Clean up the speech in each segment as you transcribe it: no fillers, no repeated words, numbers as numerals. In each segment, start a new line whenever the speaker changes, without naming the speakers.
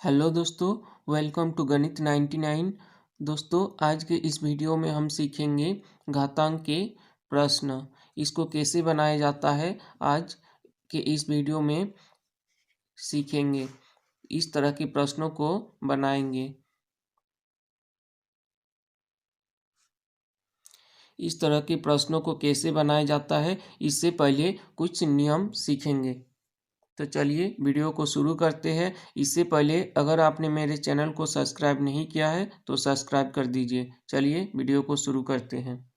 Hello दोस्तों, welcome to गणित 99। दोस्तों, आज के इस वीडियो में हम सीखेंगे घातांक के प्रश्न। इसको कैसे बनाया जाता है आज के इस वीडियो में सीखेंगे। इस तरह के प्रश्नों को बनाएंगे। इस तरह के प्रश्नों को कैसे बनाया जाता है, इससे पहले कुछ नियम सीखेंगे। तो चलिए वीडियो को शुरू करते हैं। इससे पहले अगर आपने मेरे चैनल को सब्सक्राइब नहीं किया है तो सब्सक्राइब कर दीजिए। चलिए वीडियो को शुरू करते हैं।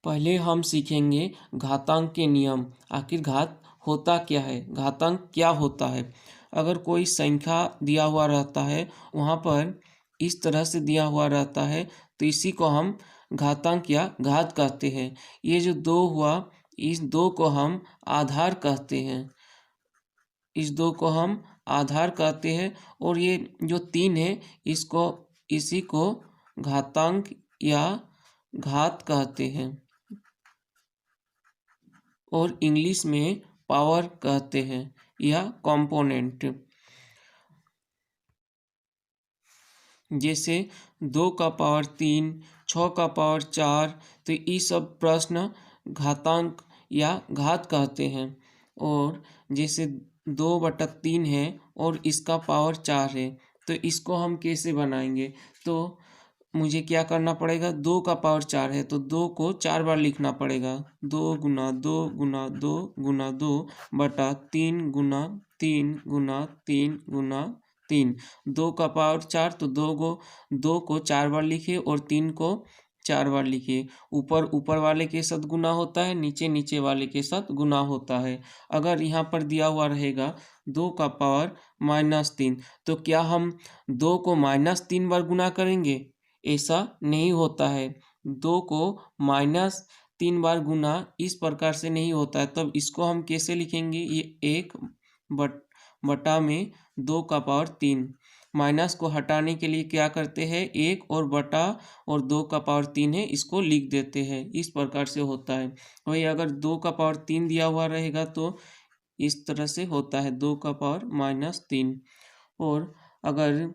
पहले हम सीखेंगे घातांक के नियम। आखिर घात होता क्या है, घातांक क्या होता है। अगर कोई संख्या दिया हुआ रहता है, वहाँ पर इस तरह से दिया हुआ रहता है, तो इसी को हम घातांक या घात कहते हैं। ये जो दो हुआ, इस दो को हम आधार कहते हैं। इस दो को हम आधार कहते हैं। और ये जो तीन है, इसी को घातांक या घात कहते हैं, और इंग्लिश में पावर कहते हैं या कंपोनेंट। जैसे 2 का पावर 3, 6 का पावर 4, तो ये सब प्रश्न घातांक या घात कहते हैं। और जैसे 2/3 है और इसका पावर 4 है, तो इसको हम कैसे बनाएंगे। तो मुझे क्या करना पड़ेगा, 2 का पावर 4 है तो 2 को 4 बार लिखना पड़ेगा। 2 गुना 2 गुना 2 गुना 2 बटा 3 गुना 3 गुना 3 गुना 3। 2 का पावर 4 तो 2 को 4 बार लिखिए और 3 को 4 बार लिखिए। ऊपर वाले के साथ गुना होता है, नीचे वाले के साथ गुना होता है। अगर यहाँ पर दिया हुआ रहेगा 2 का पावर -3, तो क्या हम 2 को -3 बार गुना करेंगे? ऐसा नहीं होता है। 2 को -3 बार गुना इस प्रकार से नहीं होता है। तब इसको हम कैसे लिखेंगे, ये 1 बटा में 2 का पावर 3। माइनस को हटाने के लिए क्या करते हैं, 1 और बटा और 2 का पावर 3 है, इसको लिख देते हैं। इस प्रकार से होता है। वही अगर 2 का पावर 3 दिया हुआ रहेगा तो इस तरह से होता है, 2 का पावर -3। और अगर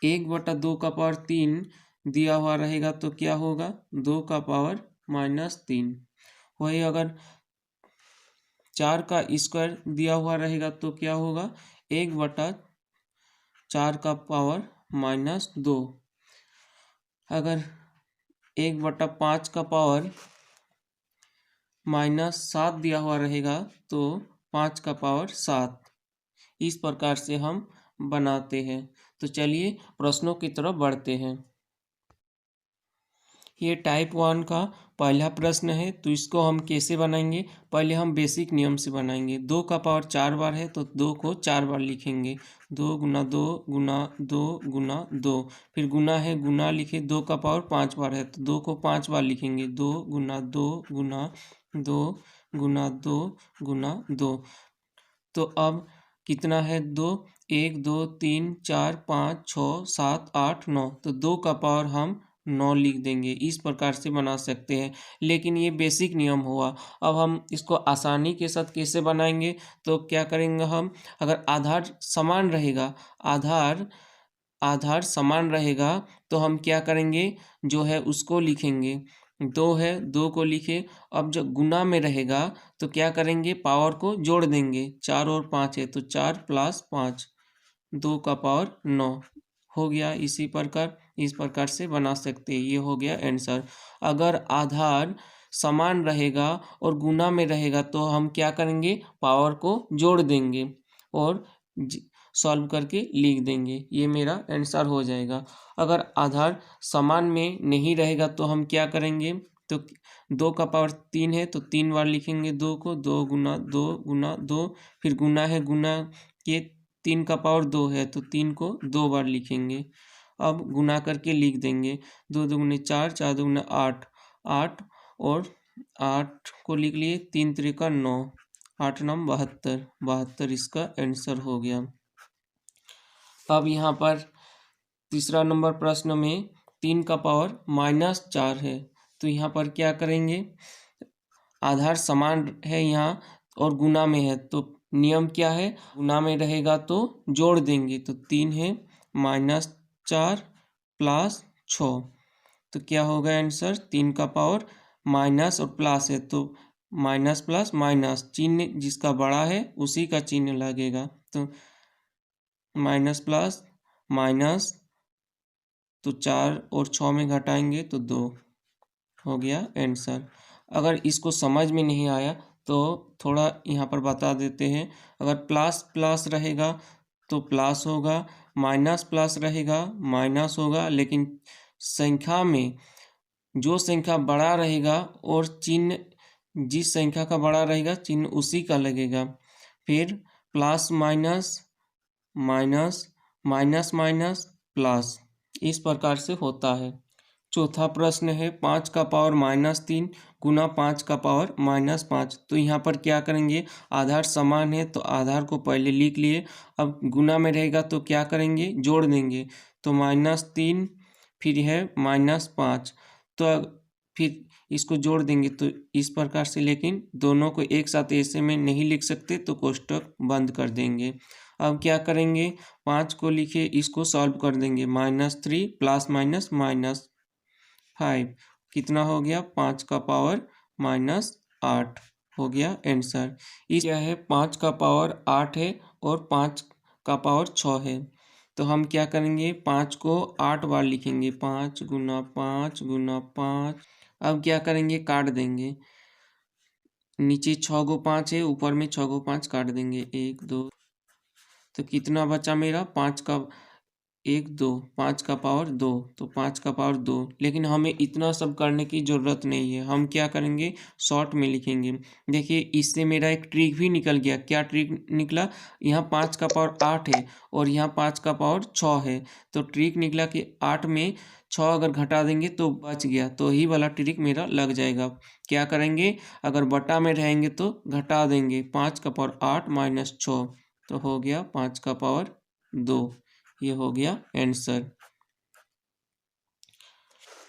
1/2 का पावर 3 दिया हुआ रहेगा तो क्या होगा, 2 का पावर -3। वही अगर 4 का स्क्वायर दिया हुआ रहेगा तो क्या होगा, 1/4 का पावर -2। अगर 1/5 का पावर -7 दिया हुआ रहेगा तो 5 का पावर 7। इस प्रकार से हम बनाते हैं। तो चलिए प्रश्नों की तरफ बढ़ते हैं। ये टाइप 1 का पहला प्रश्न है, तो इसको हम कैसे बनाएंगे। पहले हम बेसिक नियम से बनाएंगे। 2 का पावर 4 बार है तो 2 को 4 बार लिखेंगे। 2 गुना 2 गुना 2 गुना 2। फिर गुना है, गुना लिखे। 2 का पावर 5 बार है तो 2 को 5 बार लिखेंगे। 2 गुना 2 गुना 2 गुना 2 गुना 2। तो अब कितना है, 2, 1 2 3 4 5 6 7 8 9। तो 2 का पावर हम 9 लिख देंगे। इस प्रकार से बना सकते हैं, लेकिन ये बेसिक नियम हुआ। अब हम इसको आसानी के साथ कैसे बनाएंगे, तो क्या करेंगे हम, अगर आधार समान रहेगा, आधार समान रहेगा, तो हम क्या करेंगे, जो है उसको लिखेंगे। 2 है, 2 को लिखे। अब जब गुना में रहेगा तो क्या करेंगे, पावर को जोड़ देंगे। 4 और 5 है तो 4 + 5, 2 का पावर 9 हो गया। इस प्रकार से बना सकते हैं। ये हो गया आंसर। अगर आधार समान रहेगा और गुना में रहेगा तो हम क्या करेंगे, पावर को जोड़ देंगे और सॉल्व करके लिख देंगे। ये मेरा आंसर हो जाएगा। अगर आधार समान में नहीं रहेगा तो हम क्या करेंगे, तो 2 का पावर 3 है तो 3 बार लिखेंगे 2 को। 2 गुना 2 गुना 2। फिर गुना है, गुना के 3 का पावर 2 है तो 3 को 2 बार लिखेंगे। अब गुना करके लिख देंगे। 2 दूनी 4, 4 दूनी 8, 8 और 8 को लिख लिए। 3 त्रिका 9, 8 9 72, 72 इसका आंसर हो गया। अब यहाँ पर तीसरा नंबर प्रश्न में 3 का पावर -4 है, तो यहाँ पर क्या करेंगे, आधार समान है यहाँ और गुना में है, तो नियम क्या है, गुना में रहेगा तो जोड़ देंगे। तो 3 है -4 प्लस 6, तो क्या होगा आंसर, 3 का पावर माइनस और प्लस है तो माइनस प्लस माइनस, चिन्ह जिसका बड़ा है उसी का चिन्ह लगेगा। तो माइनस प्लस माइनस, तो 4 और 6 में घटाएंगे तो 2 हो गया आंसर। अगर इसको समझ में नहीं आया तो थोड़ा यहाँ पर बता देते हैं। अगर प्लस प्लस रहेगा तो प्लस होगा, माइनस प्लस रहेगा माइनस होगा, लेकिन संख्या में जो संख्या बड़ा रहेगा और चिन्ह जिस संख्या का बड़ा रहेगा चिन्ह उसी का लगेगा। फिर plus minus minus minus minus plus, इस प्रकार से होता है। चौथा प्रश्न है 5 का पावर -3 गुना 5 का पावर -5। तो यहाँ पर क्या करेंगे, आधार समान है तो आधार को पहले लिख लिए, अब गुना में रहेगा तो क्या करेंगे, जोड़ देंगे। तो -3 फिर है -5, तो फिर इसको जोड़ देंगे तो इस प्रकार से, लेकिन दोनों को एक साथ ऐसे में नहीं लिख सकते तो कोष्टक बंद कर देंगे। अब क्या करेंगे, 5 को लिखे, इसको सॉल्व कर देंगे। -3 प्लस माइनस -5 कितना हो गया, 5 का पावर -8 हो गया आंसर। इस क्या है, 5 का पावर 8 है और 5 का पावर 6 है। तो हम क्या करेंगे, 5 को 8 बार लिखेंगे, 5 गुना 5 गुना 5। अब क्या करेंगे, काट देंगे, नीचे 6 गो 5 है, ऊपर में 6 गो 5 काट देंगे, 1 2, तो कितना बचा मेरा, 5 का 1 2, 5 का पावर 2, तो 5 का पावर 2। लेकिन हमें इतना सब करने की ज़रूरत नहीं है, हम क्या करेंगे, शॉर्ट में लिखेंगे। देखिए इससे मेरा एक ट्रिक भी निकल गया। क्या ट्रिक निकला, यहाँ 5 का पावर 8 है और यहाँ 5 का पावर 6 है, तो ट्रिक निकला कि 8 में 6 अगर घटा देंगे तो बच गया, तो ही वाला ट्रिक मेरा लग जाएगा। क्या करेंगे, अगर बटा में रहेंगे तो घटा देंगे, 5 का पावर 8 -6, तो हो गया 5 का पावर 2, ये हो गया आंसर।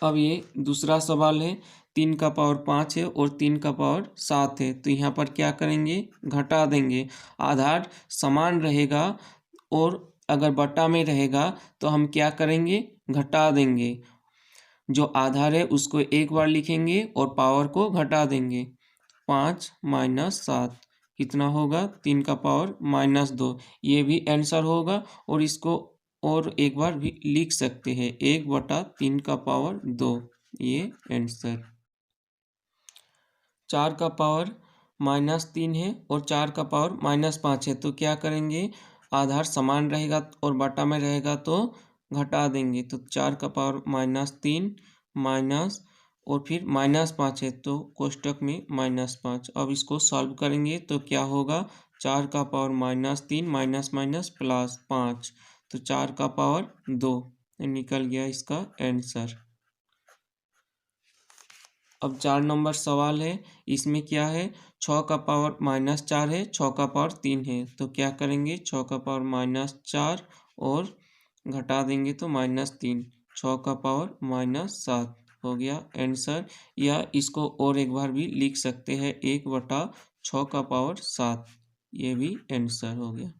अब ये दूसरा सवाल है, 3 का पावर 5 है और 3 का पावर 7 है। तो यहाँ पर क्या करेंगे, घटा देंगे, आधार समान रहेगा और अगर बटा में रहेगा तो हम क्या करेंगे, घटा देंगे। जो आधार है उसको एक बार लिखेंगे और पावर को घटा देंगे। 5 -7 कितना होगा, 3 का पावर -2, ये भी आंसर होगा। और इसको और एक बार भी लिख सकते हैं, 1/3 का पावर 2, ये आंसर। 4 का पावर -3 है और 4 का पावर -5 है, तो क्या करेंगे, आधार समान रहेगा और बटा में रहेगा तो घटा देंगे। तो 4 का पावर -3 माइनस और फिर -5 है तो कोष्टक में -5। अब इसको सॉल्व करेंगे तो क्या होगा, 4 का पावर -3 माइनस माइनस प्लस 5, तो 4 का पावर 2 निकल गया इसका आंसर। अब 4 नंबर सवाल है, इसमें क्या है, 6 का पावर -4 है, 6 का पावर 3 है, तो क्या करेंगे, 6 का पावर -4 और घटा देंगे तो -3, 6 का पावर -7 हो गया आंसर। या इसको और एक बार भी लिख सकते हैं, 1/6 का पावर 7, ये भी आंसर हो गया।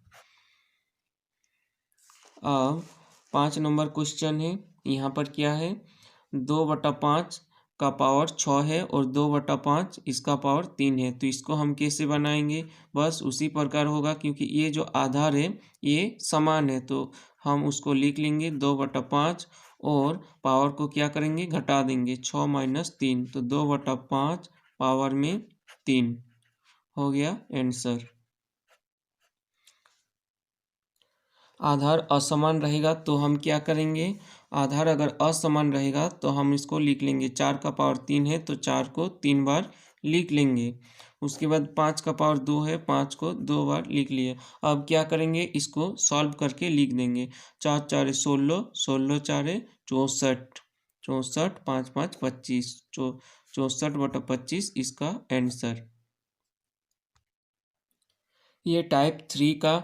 अब 5 नंबर क्वेश्चन है, यहाँ पर क्या है, 2/5 का पावर 6 है और 2/5 इसका पावर 3 है, तो इसको हम कैसे बनाएंगे, बस उसी प्रकार होगा, क्योंकि ये जो आधार है ये समान है तो हम उसको लिख लेंगे 2/5 और पावर को क्या करेंगे, घटा देंगे, 6 - 3, तो 2/5 पावर में 3 हो गया आंसर। आधार असमान रहेगा तो हम क्या करेंगे, आधार अगर असमान रहेगा तो हम इसको लिख लेंगे, 4 का पावर 3 है तो 4 को 3 बार लिख लेंगे। उसके बाद 5 का पावर 2 है, 5 को 2 बार लिख लिए। अब क्या करेंगे, इसको सॉल्व करके लिख देंगे, 4 4 16, 16 4 64, 64 5 5 25, 64/25 इसका आंसर। ये टाइप 3 का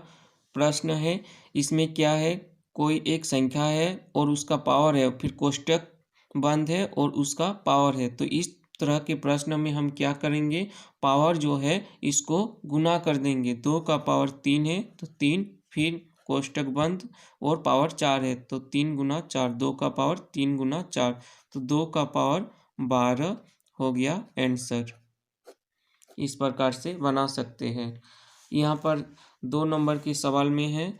प्रश्न है। इसमें क्या है, कोई एक संख्या है और उसका पावर है, फिर कोष्टक बंद है और उसका पावर है, तो इस तरह के प्रश्न में हम क्या करेंगे, पावर जो है इसको गुना कर देंगे। 2 का पावर 3 है तो 3, फिर कोष्टक बंद, और पावर 4 है तो 3 गुना 4, 2 का पावर 3 गुना 4 तो 2 का पावर 12 हो गया आंसर। इस प्रकार से बना सकते हैं। यहाँ पर 2 नंबर के सवाल में है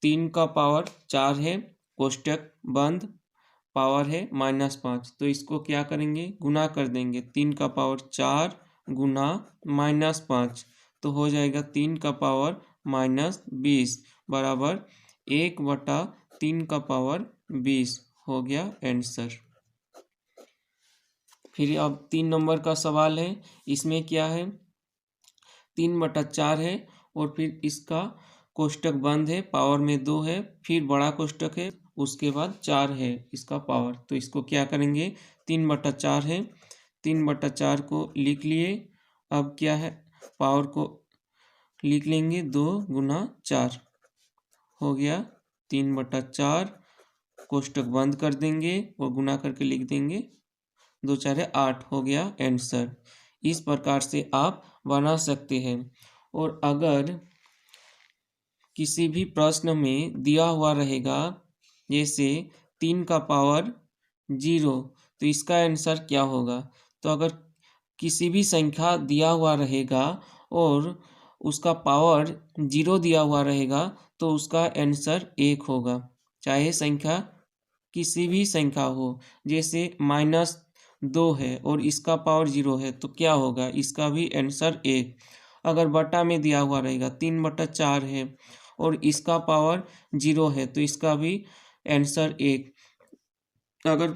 3 का पावर 4 है, कोष्टक बंद, पावर है -5, तो इसको क्या करेंगे, गुना कर देंगे। 3 का पावर 4 गुना -5 तो हो जाएगा 3 का पावर -20 बराबर 1/3 का पावर 20 हो गया आंसर। फिर अब 3 नंबर का सवाल है, इसमें क्या है, 3/4 है और फिर इसका कोष्टक बंद है, पावर में 2 है, फिर बड़ा कोष्टक है, उसके बाद 4 है इसका पावर। तो इसको क्या करेंगे, 3/4 है, 3/4 को लिख लिए। अब क्या है, पावर को लिख लेंगे 2 गुना 4 हो गया 3/4, कोष्टक बंद कर देंगे और गुना करके लिख देंगे, 2 4 8 हो गया आंसर। इस प्रकार से आप बना सकते हैं। और अगर किसी भी प्रश्न में दिया हुआ रहेगा जैसे 3 का पावर 0 तो इसका आंसर क्या होगा, तो अगर किसी भी संख्या दिया हुआ रहेगा और उसका पावर 0 दिया हुआ रहेगा तो उसका आंसर 1 होगा, चाहे संख्या किसी भी संख्या हो। जैसे -2 है और इसका पावर 0 है तो क्या होगा, इसका भी आंसर 1। अगर बटा में दिया हुआ रहेगा 3/4 है और इसका पावर 0 है तो इसका भी आंसर 1। अगर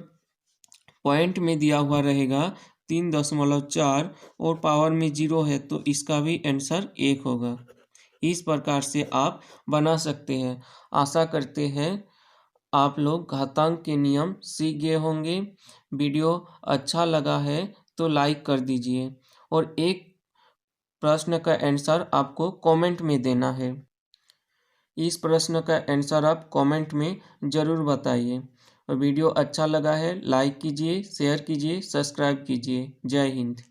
पॉइंट में दिया हुआ रहेगा 3.4 और पावर में 0 है तो इसका भी आंसर 1 होगा। इस प्रकार से आप बना सकते हैं। आशा करते हैं आप लोग घातांक के नियम सीख गए होंगे। वीडियो अच्छा लगा है तो लाइक कर दीजिए और एक प्रश्न का आंसर आपको कमेंट में देना है। इस प्रश्न का आंसर आप कमेंट में ज़रूर बताइए। और वीडियो अच्छा लगा है लाइक कीजिए, शेयर कीजिए, सब्सक्राइब कीजिए। जय हिंद।